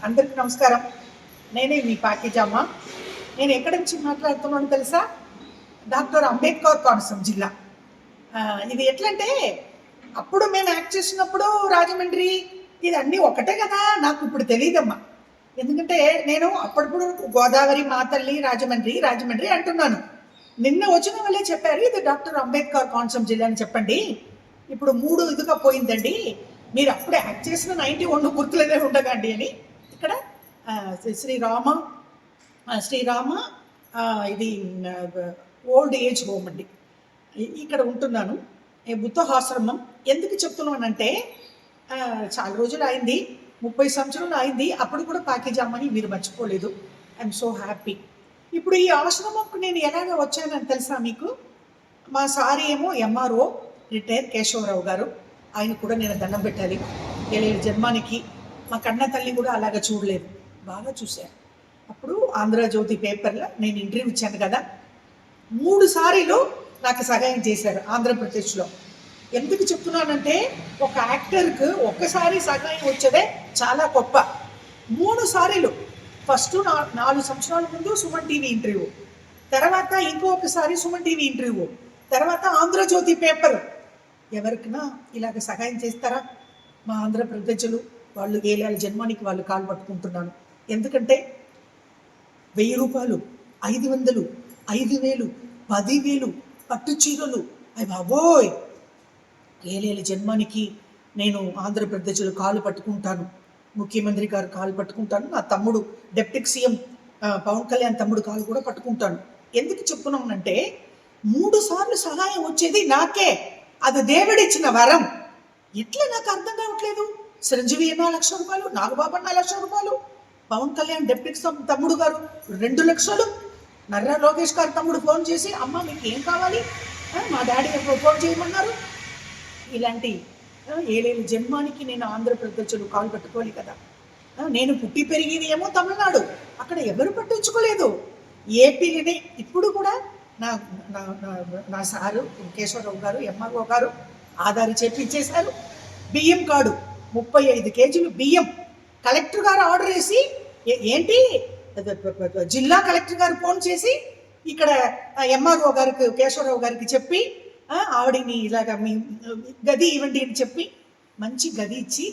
అందరికీ నమస్కారం. నేనే మీ పాకిజమ్మ. నేను ఎక్కడి నుంచి మాట్లాడుతున్నాను తెలుసా? డాక్టర్ అంబేద్కర్ కోనసీమ జిల్లా. ఇది ఎట్లంటే, అప్పుడు మేము యాక్ట్ చేసినప్పుడు రాజమండ్రి ఇది అన్నీ ఒకటే కదా. నాకు ఇప్పుడు తెలియదమ్మా. ఎందుకంటే నేను అప్పుడప్పుడు గోదావరి మాతల్లి రాజమండ్రి రాజమండ్రి అంటున్నాను. నిన్న వచ్చిన వాళ్ళే చెప్పారు ఇది డాక్టర్ అంబేద్కర్ కోనసీమ జిల్లా అని చెప్పండి. ఇప్పుడు 3 ఇదిగా పోయిందండి. మీరు అప్పుడే యాక్ట్ చేసిన 91 గుర్తులనే ఉండకండి అని ఇక్కడ శ్రీరామ శ్రీరామ ఇది ఓల్డ్ ఏజ్ హోమ్ అండి. ఇక్కడ ఉంటున్నాను. బుద్ధహాశ్రమం. ఎందుకు చెప్తున్నానంటే చాలా రోజులు అయింది, 30 సంవత్సరాలు అయింది. అప్పుడు కూడా పాకిజామని మీరు మర్చిపోలేదు. I'm so happy. ఇప్పుడు ఈ ఆశ్రమంకు నేను ఎలాగ వచ్చానని తెలుసా మీకు? మా సారీ ఏమో ఎంఆర్ఓ రిటైర్ కేశవరావు గారు. ఆయన కూడా నేను దండం పెట్టాలి. 7 జన్మానికి. మా కన్న తల్లి కూడా అలాగ చూడలేదు, బాగా చూశారు. అప్పుడు ఆంధ్రజ్యోతి పేపర్లో నేను ఇంటర్వ్యూ ఇచ్చాను కదా, 3 సార్లు నాకు సహాయం చేశారు ఆంధ్రప్రదేశ్లో. ఎందుకు చెప్తున్నానంటే, ఒక యాక్టర్కు ఒక్కసారి సహాయం వచ్చేదే చాలా గొప్ప. 3 సార్లు. ఫస్ట్ 4 సంవత్సరాల ముందు సుమన్ టీవీ ఇంటర్వ్యూ, తర్వాత ఇంకొకసారి సుమన్ టీవీ ఇంటర్వ్యూ, తర్వాత ఆంధ్రజ్యోతి పేపర్. ఎవరికైనా ఇలాగ సహాయం చేస్తారా? మా ఆంధ్రప్రదేశ్లు వాళ్ళు 7 జన్మానికి వాళ్ళు కాలు పట్టుకుంటున్నాను. ఎందుకంటే 1000 రూపాయలు, 500, 5000, 10,000 పట్టు చీరలు. అవి బాబోయ్, 7 జన్మానికి నేను ఆంధ్రప్రదేశ్లో కాలు పట్టుకుంటాను. ముఖ్యమంత్రి గారు కాలు పట్టుకుంటాను. నా తమ్ముడు డిప్యూటీ సీఎం పవన్ కళ్యాణ్ తమ్ముడు కాలు కూడా పట్టుకుంటాను. ఎందుకు చెప్పుకున్నానంటే, 3 సార్లు సహాయం వచ్చేది నాకే. అది దేవుడిచ్చిన వరం. ఎట్లా నాకు అర్థం కావట్లేదు. చిరంజీవి 4 లక్షల రూపాయలు, నాగబాబు 4 లక్షల రూపాయలు, పవన్ కళ్యాణ్ డిప్యూటీ తమ్ముడు గారు 2 లక్షలు, నర్రా లోకేష్ గారు తమ్ముడు ఫోన్ చేసి అమ్మ మీకు ఏం కావాలి, మా డాడీ ఫోన్ చేయమన్నారు. ఇలాంటి 7 జన్మానికి నేను ఆంధ్రప్రదేశ్లో కాలు పట్టుకోవాలి కదా. నేను పుట్టి పెరిగింది ఏమో తమిళనాడు, అక్కడ ఎవరు పట్టించుకోలేదు. ఏపీలోనే ఇప్పుడు కూడా నా సారు కేశవరావు గారు ఎంఆర్ఓ గారు ఆధార్ చేపించేశారు. బియ్యం కార్డు 35 కేజీలు బియ్యం కలెక్టర్ గారు ఆర్డర్ వేసి, ఏంటి జిల్లా కలెక్టర్ గారు ఫోన్ చేసి ఇక్కడ ఎంఆర్ఓ గారికి కేశవరావు గారికి చెప్పి ఆవిడని ఇలాగ మీ గది ఇవ్వండి అని చెప్పి మంచి గది ఇచ్చి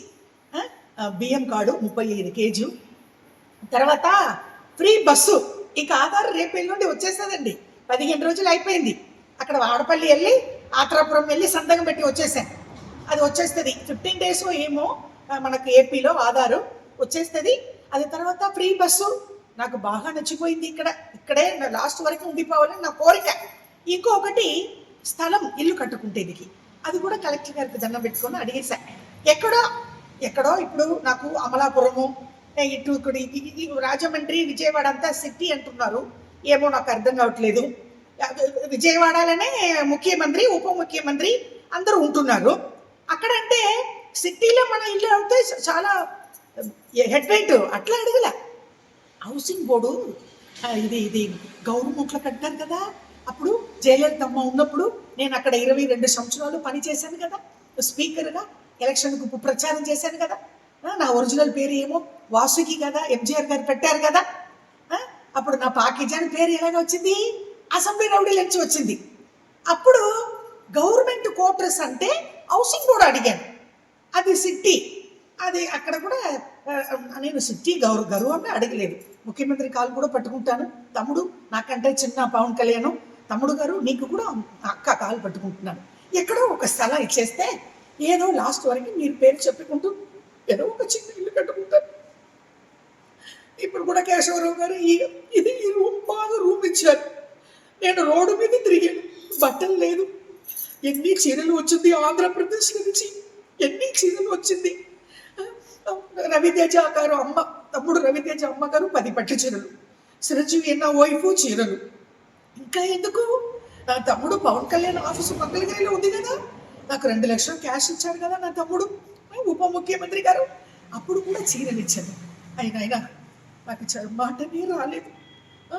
బియ్యం కార్డు 35 కేజీలు. తర్వాత ఫ్రీ బస్సు. ఇక ఆధార్ రేపు ఎల్లుండి వచ్చేస్తుందండి. 15 రోజులు అయిపోయింది. అక్కడ వాడపల్లి వెళ్ళి ఆత్రాపురం వెళ్ళి సంతకం పెట్టి వచ్చేసాను. అది వచ్చేస్తుంది 15 డేస్ ఏమో మనకు ఏపీలో ఆధారు వచ్చేస్తుంది. అది తర్వాత ఫ్రీ బస్సు. నాకు బాగా నచ్చిపోయింది. ఇక్కడే లాస్ట్ వరకు ఉండిపోవాలని నా కోరిక. ఇంకొకటి స్థలం, ఇల్లు కట్టుకుంటేదికి అది కూడా కలెక్టర్ గారికి దండం పెట్టుకొని అడిగేశా. ఎక్కడో ఇప్పుడు నాకు అమలాపురము ఇటు రాజమండ్రి విజయవాడ అంతా సిటీ అంటున్నారు. ఏమో నాకు అర్థం కావట్లేదు. విజయవాడలోనే ముఖ్యమంత్రి ఉప ముఖ్యమంత్రి అందరూ ఉంటున్నారు. అక్కడంటే సిటీలో మన ఇల్లు అయితే చాలా హెడ్ వెయిట్. అట్లా అడగల. హౌసింగ్ బోర్డు ఇది గవర్నమెంట్లో కట్టారు కదా. అప్పుడు జయలలితమ్మ ఉన్నప్పుడు నేను అక్కడ 22 సంవత్సరాలు పనిచేశాను కదా, స్పీకర్గా ఎలక్షన్కు ప్రచారం చేశాను కదా. నా ఒరిజినల్ పేరు ఏమో వాసుకి కదా, ఎంజీఆర్ గారు పెట్టారు కదా. అప్పుడు నా పాకిజాన్ పేరు ఎలాగ వచ్చింది? అసెంబ్లీ రౌడీ నుంచి వచ్చింది. అప్పుడు గవర్నమెంట్ క్వార్టర్స్ అంటే హౌసింగ్ బోర్డు అడిగాను. అది సిటీ. అది అక్కడ కూడా నేను సిటీ గౌరవంగా అడగలేదు. ముఖ్యమంత్రి కాలు కూడా పట్టుకుంటాను. తమ్ముడు నాకంటే చిన్న పవన్ కళ్యాణ్ తమ్ముడు గారు నీకు కూడా అక్క కాలు పట్టుకుంటున్నాను. ఎక్కడో ఒక స్థలం ఇచ్చేస్తే ఏదో లాస్ట్ వరకు మీరు పేరు చెప్పుకుంటూ ఏదో ఒక చిన్న ఇల్లు కట్టుకుంటారు. ఇప్పుడు కూడా కేశవరావు గారు ఇది ఈ రూమ్ బాగా రూమ్ ఇచ్చారు. నేను రోడ్డు మీద తిరిగాను, బట్టలు లేదు. ఎన్ని చీరలు వచ్చింది ఆంధ్రప్రదేశ్ నుంచి, ఎన్ని చీరలు వచ్చింది. రవితేజ గారు అమ్మ, తమ్ముడు రవితేజ అమ్మ గారు 10 పట్టు చీరలు, చిరంజీవి వైఫ్ చీరలు. ఇంకా ఎందుకు, నా తమ్ముడు పవన్ కళ్యాణ్ ఆఫీసు మంగళగిరిలో ఉంది కదా, నాకు 2 లక్షలు క్యాష్ ఇచ్చాడు కదా నా తమ్ముడు ఉప ముఖ్యమంత్రి గారు. అప్పుడు కూడా చీరలు ఇచ్చాను. అయినా నాకు మాటనే రాలేదు.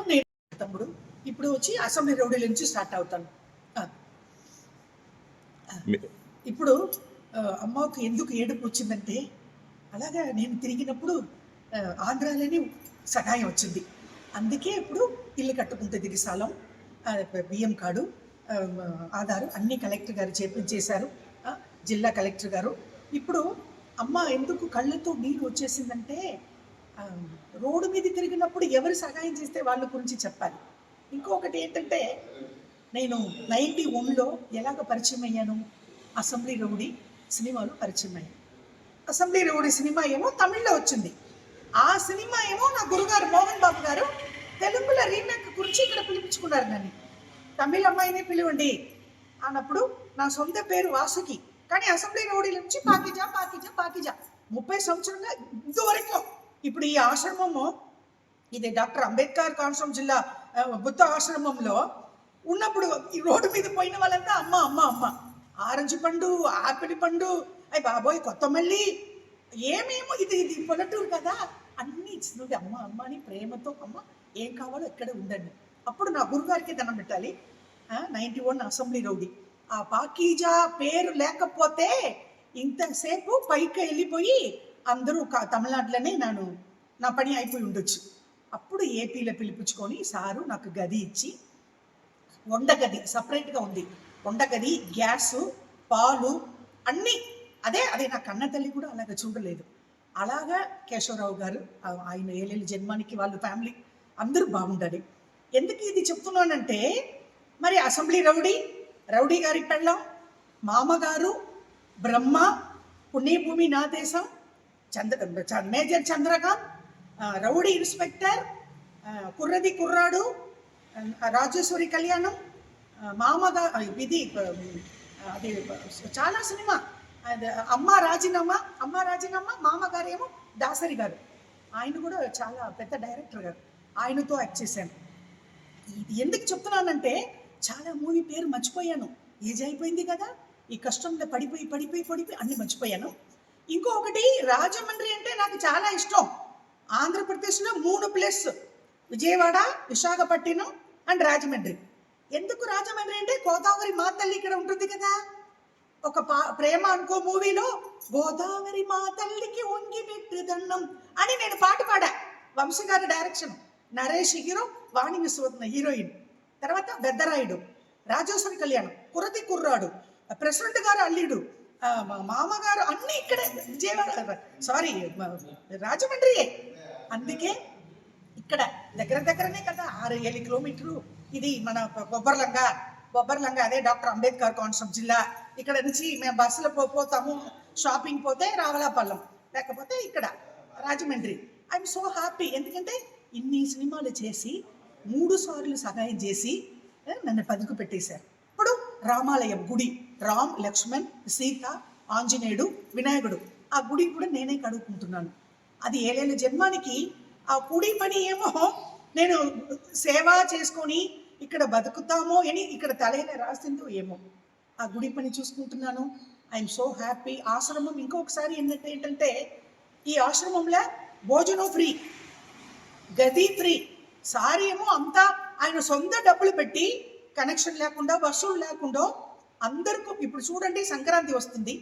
నేను తమ్ముడు ఇప్పుడు వచ్చి అసెంబ్లీ రౌడీల నుంచి స్టార్ట్ అవుతాను. ఇప్పుడు అమ్మకు ఎందుకు ఏడుపు వచ్చిందంటే, అలాగా నేను తిరిగినప్పుడు ఆంధ్రాలోనే సహాయం వచ్చింది. అందుకే ఇప్పుడు ఇల్లు కట్టుకుంటే దిగిసాలం, బియ్యం కార్డు, ఆ, ఆధారు అన్నీ కలెక్టర్ గారు చేపించేశారు. ఆ, జిల్లా కలెక్టర్ గారు. ఇప్పుడు అమ్మ ఎందుకు కళ్ళతో నీరు వచ్చేసిందంటే, ఆ, రోడ్డు మీద తిరిగినప్పుడు ఎవరు సహాయం చేస్తే వాళ్ళ గురించి చెప్పాలి. ఇంకొకటి ఏంటంటే, నేను 91లో ఎలాగ పరిచయం అయ్యాను, అసెంబ్లీ రౌడీ సినిమాలో పరిచయం అయ్యాను. అసెంబ్లీ రౌడీ సినిమా ఏమో తమిళ్లో వచ్చింది. ఆ సినిమా ఏమో నా గురుగారు మోహన్ బాబు గారు తెలుగులో రీమేక్ గురించి ఇక్కడ పిలిపించుకున్నారు నన్ను. తమిళ అమ్మాయినే పిలవండి అన్నప్పుడు నా సొంత పేరు వాసుకి, కానీ అసెంబ్లీ రౌడీల నుంచి పాకిజా పాకిజా పాకిజా 30 సంవత్సరంగా ఇంతవరకు. ఇప్పుడు ఈ ఆశ్రమము, ఇది డాక్టర్ అంబేద్కర్ కోనసీమ జిల్లా బుద్ధ ఆశ్రమంలో ఉన్నప్పుడు ఈ రోడ్డు మీద పోయిన వాళ్ళంతా అమ్మ అమ్మ అమ్మ, ఆరెంజ్ పండు, ఆపిల్ పండు, అయ్యి బాబోయ్ కొత్తమల్లి, ఏమేమో ఇది ఇది పొలటూరు కదా, అన్నీ ఇచ్చినది అమ్మ అమ్మ అని ప్రేమతో, అమ్మ ఏం కావాలో ఇక్కడే ఉండండి. అప్పుడు నా గురుగారికి దండం పెట్టాలి. 91 అసెంబ్లీ రౌడీ. ఆ పాకీజా పేరు లేకపోతే ఇంతసేపు పైకి వెళ్ళిపోయి అందరూ తమిళనాడులోనే నా పని అయిపోయి ఉండొచ్చు. అప్పుడు ఏపీలో పిలిపించుకొని సారు నాకు గది ఇచ్చి, వంటగది సపరేట్గా ఉంది, వంటగది, గ్యాసు, పాలు అన్నీ అదే నా కన్న తల్లి కూడా అలాగ చూడలేదు. అలాగా కేశవరావు గారు, ఆయన ఏలేళ్ళ జన్మానికి వాళ్ళ ఫ్యామిలీ అందరూ బాగుండాలి. ఎందుకు ఇది చెప్తున్నానంటే, మరి అసెంబ్లీ రౌడీ గారి పెళ్ళం, మామగారు బ్రహ్మ, పుణ్యభూమి నా దేశం, మేజర్ చంద్రకాంత్, రౌడీ ఇన్స్పెక్టర్, కుర్రది కుర్రాడు, రాజేశ్వరి కళ్యాణం, మామగారు ఇది అది చాలా సినిమా, అమ్మ రాజీనమ్మ, మామగారేమో దాసరి గారు, ఆయన కూడా చాలా పెద్ద డైరెక్టర్ గారు, ఆయనతో యాక్ట్ చేశాను. ఇది ఎందుకు చెప్తున్నానంటే, చాలా మూవీ పేరు మర్చిపోయాను, ఏజ్ అయిపోయింది కదా, ఈ కష్టంలో పడిపోయి అన్ని మర్చిపోయాను. ఇంకొకటి, రాజమండ్రి అంటే నాకు చాలా ఇష్టం. ఆంధ్రప్రదేశ్లో 3 ప్లేస్, విజయవాడ, విశాఖపట్నం అండ్ రాజమండ్రి. ఎందుకు రాజమండ్రి అంటే, గోదావరి మా తల్లి ఇక్కడ ఉంటుంది కదా. ఒక ప్రేమ అనుకో మూవీలో గోదావరి మా తల్లికి వంగి పెట్టి దండం అని నేను పాట పాడా. వంశీ గారి డైరెక్షన్, నరేష్ హీరో, వాణి విశ్వనాథ్ హీరోయిన్. తర్వాత పెద్దరాయుడు, రాజేశ్వరి కళ్యాణం, కురతి కుర్రాడు, ప్రెసిడెంట్ గారు అల్లుడు, మామగారు, అన్నీ ఇక్కడే విజయవాడ, సారీ రాజమండ్రియే. అందుకే ఇక్కడ దగ్గరనే కదా, 6-7 కిలోమీటర్లు. ఇది మన బొబ్బర్లంగా అదే డాక్టర్ అంబేద్కర్ కోనసీమ జిల్లా. ఇక్కడ నుంచి మేము బస్సులో పోతాము, షాపింగ్ పోతే రావలాపల్లం, లేకపోతే ఇక్కడ రాజమండ్రి. ఐఎమ్ సో హ్యాపీ, ఎందుకంటే ఇన్ని సినిమాలు చేసి 3 సార్లు సహాయం చేసి నన్ను పదుకు పెట్టేశారు. ఇప్పుడు రామాలయం గుడి, రామ్, లక్ష్మణ్, సీత, ఆంజనేయుడు, వినాయకుడు, ఆ గుడి కూడా నేనే కడుక్కుంటున్నాను. అది ఏలేళ్ళ జన్మానికి ఆ గుడి పని ఏమో నేను సేవ చేసుకొని ఇక్కడ బతుకుతామో అని ఇక్కడ తలైన రాసిందో ఏమో, ఆ గుడి పని చూసుకుంటున్నాను. I'm so happy. ఆశ్రమం ఇంకొకసారి ఏంటంటే, ఈ ఆశ్రమంలో భోజనం ఫ్రీ, గది ఫ్రీ. సారీ ఏమో అంతా ఆయన సొంత డబ్బులు పెట్టి, కనెక్షన్ లేకుండా, వసూలు లేకుండా అందరికీ. ఇప్పుడు చూడండి, సంక్రాంతి వస్తుంది,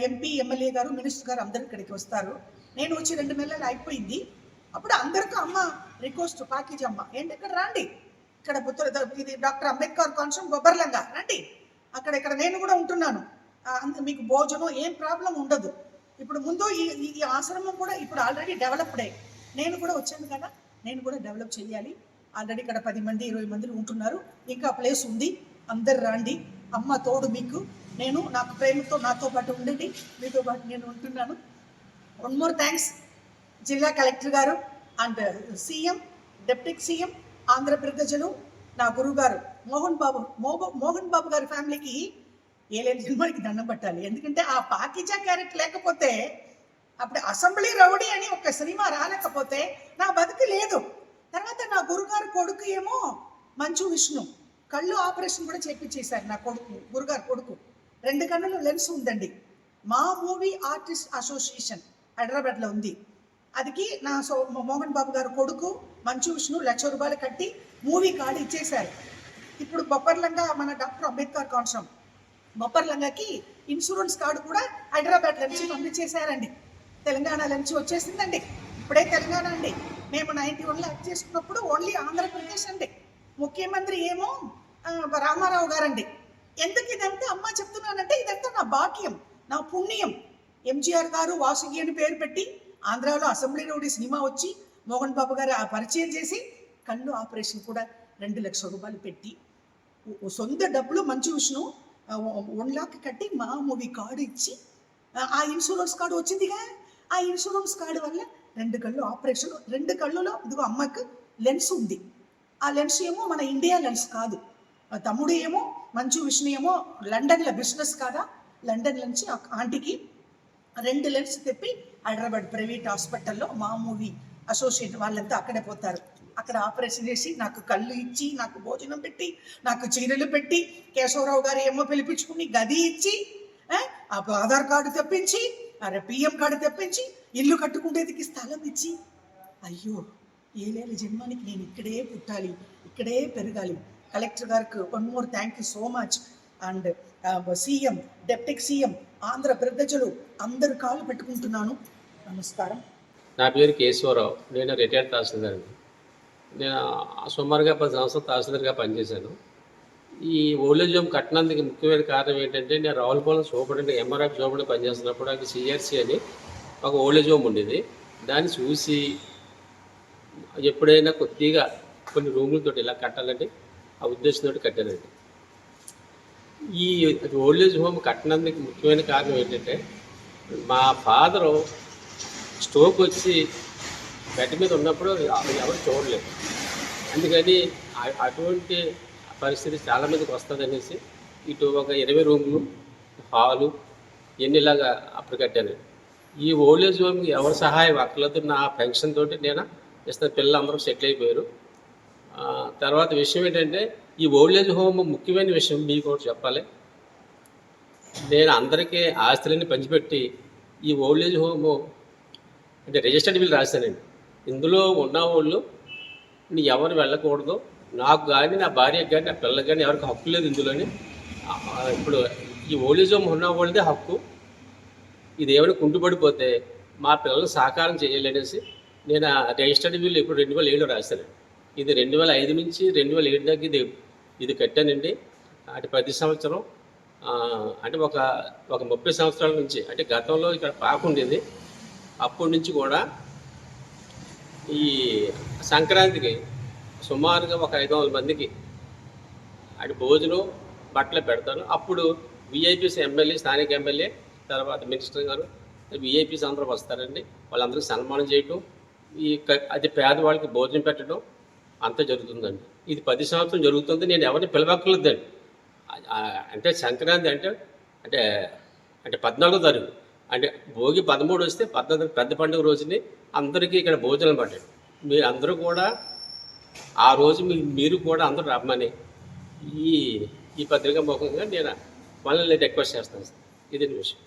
ఎంపీ, ఎమ్మెల్యే గారు, మినిస్టర్ గారు అందరూ ఇక్కడికి వస్తారు. నేను వచ్చి 2 నెలలు అయిపోయింది. అప్పుడు అందరికీ అమ్మ రిక్వెస్ట్, పాకిజమ్మ ఏంటి ఇక్కడ రండి, ఇక్కడ ఇది డాక్టర్ అంబేద్కర్ కోనసీమ బొబ్బర్లంగా రండి, ఇక్కడ నేను కూడా ఉంటున్నాను, మీకు భోజనం ఏం ప్రాబ్లం ఉండదు. ఇప్పుడు ముందు ఈ ఆశ్రమం కూడా ఇప్పుడు ఆల్రెడీ డెవలప్డ్ అయ్యి, నేను కూడా వచ్చాను కదా, నేను కూడా డెవలప్ చేయాలి. ఆల్రెడీ ఇక్కడ 10 మంది 20 మంది ఉంటున్నారు, ఇంకా ప్లేస్ ఉంది, అందరు రండి, అమ్మ తోడు మీకు, నాకు ప్రేమతో నాతో పాటు ఉండండి, మీతో పాటు నేను ఉంటున్నాను. 1 more థ్యాంక్స్ జిల్లా కలెక్టర్ గారు and CM, deputy CM, Andhra ప్రజలు, నా గురుగారు మోహన్ బాబు గారి ఫ్యామిలీకి ఏలేని జన్మకి దండం పట్టాలి. ఎందుకంటే ఆ పాకిజా క్యారెక్టర్ లేకపోతే, అప్పుడు అసెంబ్లీ రౌడీ అని ఒక సినిమా రాలేకపోతే నా బతుకు లేదు. తర్వాత నా గురుగారు కొడుకు ఏమో మంచు విష్ణు, కళ్ళు ఆపరేషన్ కూడా చేపించేశారు. నా గురుగారు కొడుకు 2 కన్నులు లెన్స్ ఉందండి. మా మూవీ ఆర్టిస్ట్ అసోసియేషన్ హైదరాబాద్లో ఉంది. అదికి నా మోహన్ బాబు గారు కొడుకు మంచు విష్ణు 1,00,000 రూపాయలు కట్టి మూవీ కార్డు ఇచ్చేశారు. ఇప్పుడు బొబ్బర్లంగా మన డాక్టర్ అంబేద్కర్ కోనసీమ బొబ్బర్లంగాకి ఇన్సూరెన్స్ కార్డు కూడా హైదరాబాద్ నుంచి పంపించేశారండి. తెలంగాణ నుంచి వచ్చేసిందండి. ఇప్పుడే తెలంగాణ అండి. మేము 91లో యాక్ట్ చేసుకున్నప్పుడు ఓన్లీ ఆంధ్రప్రదేశ్ అండి. ముఖ్యమంత్రి ఏమో రామారావు గారండి. ఎందుకు ఇదంతా అమ్మ చెప్తున్నానంటే ఇదంతా నా భాగ్యం, నా పుణ్యం. ఎంజీఆర్ గారు వాసుకి అని పేరు పెట్టి ఆంధ్రాలో అసెంబ్లీ రౌడీ సినిమా వచ్చి మోహన్ బాబు గారు ఆ పరిచయం చేసి కళ్ళు ఆపరేషన్ కూడా 2 లక్షల రూపాయలు పెట్టి సొంత డబ్బులు మంచి విష్ణు 1 లాక్ కట్టి మా మూవీ కార్డు ఇచ్చి ఆ ఇన్సూరెన్స్ కార్డు వచ్చిందిగా, ఆ ఇన్సూరెన్స్ కార్డు వల్ల 2 కళ్ళు ఆపరేషన్. 2 కళ్ళులో ఇదిగో అమ్మకు లెన్స్ ఉంది. ఆ లెన్స్ ఏమో మన ఇండియా లెన్స్ కాదు. తమ్ముడు ఏమో మంచు విష్ణు ఏమో లండన్లో బిజినెస్ కాదా, లండన్ నుంచి ఆంటీకి 2 లెన్స్ తెప్పి హైదరాబాద్ ప్రైవేట్ హాస్పిటల్లో మా మూవీ అసోసియేట్ వాళ్ళంతా అక్కడే పోతారు. అక్కడ ఆపరేషన్ చేసి నాకు కళ్ళు ఇచ్చి, నాకు భోజనం పెట్టి, నాకు చీరలు పెట్టి, కేశవరావు గారు ఏమో పిలిపించుకుని గది ఇచ్చి, ఆధార్ కార్డు తెప్పించి, పిఎం కార్డు తెప్పించి, ఇల్లు కట్టుకునేదికి స్థలం ఇచ్చి, అయ్యో ఏలేళ్ళ జన్మానికి నేను ఇక్కడే పుట్టాలి, ఇక్కడే పెరగాలి. కలెక్టర్ గారికి 1 more thank you so much. And CM, deputy CM, Andhra ప్రజలు అందరు కాళ్ళు పెట్టుకుంటున్నాను. నమస్కారం. నా పేరు కేశవరావు. నేను రిటైర్డ్ తహసీల్దార్. నేను సుమారుగా 10 సంవత్సరాలు తహసీల్దార్గా పనిచేశాను. ఈ ఓల్డేజ్ హోమ్ కట్టినందుకు ముఖ్యమైన కారణం ఏంటంటే, నేను రావులపాలెం సూపరింటెండెంట్ ఎంఆర్ఎఫ్ సూపరింటెండెంట్ పనిచేస్తున్నప్పుడు నాకు సిఆర్సీ అని ఒక ఓల్డేజ్ హోమ్ ఉండేది. దాన్ని చూసి ఎప్పుడైనా కొద్దిగా కొన్ని రూములతో ఇలా కట్టాలంటే ఆ ఉద్దేశంతో కట్టానండి. ఈ ఓల్డేజ్ హోమ్ కట్టినందుకు ముఖ్యమైన కారణం ఏంటంటే, మా ఫాదరు స్ట్రోక్ వచ్చి బెడ్ మీద ఉన్నప్పుడు ఎవరు చూడలేదు. అందుకని అటువంటి పరిస్థితి చాలామందికి వస్తుంది అనేసి ఇటు ఒక 20 రూములు, హాలు ఇలాగా అప్పుడు కట్టాను. ఈ ఓల్డేజ్ హోమ్కి ఎవరి సహాయం అక్కర్లేదు. నా పెన్షన్ తోటి నేను ఇస్తాను. పిల్లలు అందరూ సెటిల్ అయిపోయారు. తర్వాత విషయం ఏంటంటే, ఈ ఓల్డేజ్ హోమ్ ముఖ్యమైన విషయం మీకు కూడా చెప్పాలి. నేను అందరికీ ఆస్తులన్నీ పంచిపెట్టి ఈ ఓల్డేజ్ హోము అంటే రిజిస్టర్డ్ బిల్ రాశానండి. ఇందులో ఉన్న వాళ్ళు ఎవరు వెళ్ళకూడదు, నాకు కానీ, నా భార్యకు కానీ, నా పిల్లలకు కానీ ఎవరికి హక్కు లేదు ఇందులోని. ఇప్పుడు ఈ ఓల్డేజ్ హోమ్ ఉన్న వాళ్ళదే హక్కు. ఇది ఏమైనా కుంటుపడిపోతే మా పిల్లలు సహకారం చేయాలనేసి నేను రిజిస్టర్డ్ బిల్ ఇప్పుడు 2007లో రాశానండి. ఇది 2005 నుంచి 2007 దాకా ఇది కట్టానండి. అటు 10 సంవత్సరం అంటే ఒక 30 సంవత్సరాల నుంచి, అంటే గతంలో ఇక్కడ పాకుండేది. అప్పటి నుంచి కూడా ఈ సంక్రాంతికి సుమారుగా ఒక 500 మందికి అటు భోజనం, బట్టలు పెడతాను. అప్పుడు విఐపీస్, ఎమ్మెల్యే, స్థానిక ఎమ్మెల్యే, తర్వాత మినిస్టర్ గారు, విఐపీస్ అందరూ వస్తారండి. వాళ్ళందరికీ సన్మానం చేయటం, అది పేదవాళ్ళకి భోజనం పెట్టడం అంతా జరుగుతుందండి. ఇది 10 సంవత్సరం జరుగుతుంది. నేను ఎవరిని పిలవక్కర్లేదండి. అంటే సంక్రాంతి అంటే అంటే అంటే 14వ తారీఖు, అంటే భోగి 13 వస్తే 14 పెద్ద పండుగ రోజుని అందరికీ ఇక్కడ భోజనం పట్టాడు. మీరు అందరూ కూడా ఆ రోజు మీరు కూడా అందరూ రమ్మని ఈ పత్రిక ముఖంగా నేను వాళ్ళని రిక్వెస్ట్ చేస్తాను. ఇది విషయం.